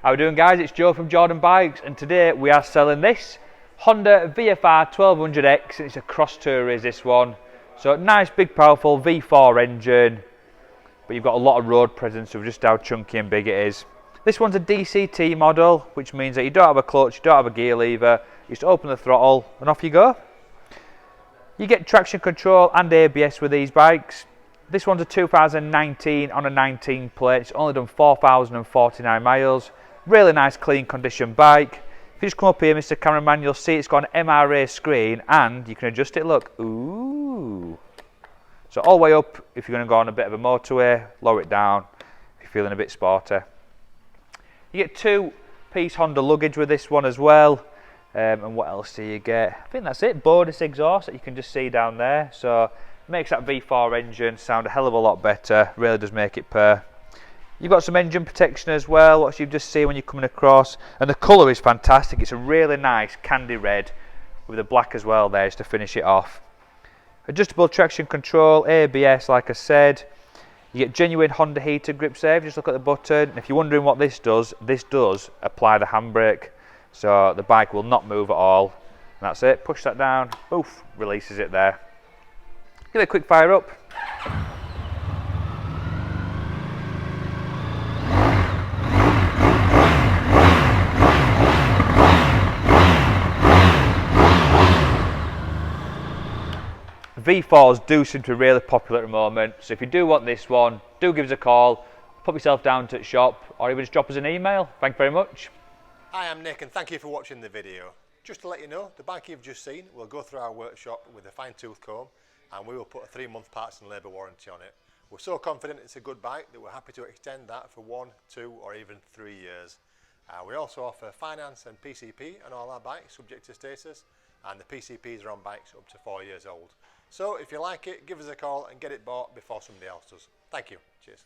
How are we doing, guys? It's Joe from Jordan Bikes, and today we are selling this Honda VFR1200X, and it's a cross tourer is this one. So nice big powerful V4 engine, but you've got a lot of road presence of just how chunky and big it is. This one's a DCT model, which means that you don't have a clutch, you don't have a gear lever, you just open the throttle and off you go. You get traction control and ABS with these bikes. This one's a 2019 on a 19 plate, it's only done 4,049 miles. Really nice clean condition bike. If you just come up here, Mr. Cameraman, you'll see it's got an MRA screen and you can adjust it, look. Ooh. So all the way up if you're going to go on a bit of a motorway, lower it down if you're feeling a bit sporty. You get 2-piece Honda luggage with this one as well. And what else do you get? I think that's it. Bodis exhaust that you can just see down there. So it makes that V4 engine sound a hell of a lot better. Really does make it purr. You've got some engine protection as well, what you've just seen when you're coming across. And the colour is fantastic. It's a really nice candy red with the black as well there just to finish it off. Adjustable traction control, ABS like I said. You get genuine Honda heated grip save. Just look at the button. And if you're wondering what this does apply the handbrake. So the bike will not move at all. And that's it. Push that down, poof, releases it there. Give it a quick fire up. V4s do seem to be really popular at the moment, so if you do want this one, do give us a call, put yourself down to the shop, or even just drop us an email. Thank you very much. Hi, I'm Nick and thank you for watching the video. Just to let you know, the bike you've just seen will go through our workshop with a fine-tooth comb and we will put a 3-month parts and labour warranty on it. We're so confident it's a good bike that we're happy to extend that for 1, 2 or even 3 years. We also offer finance and PCP on all our bikes subject to status, and the PCPs are on bikes up to 4 years old. So if you like it, give us a call and get it bought before somebody else does. Thank you. Cheers.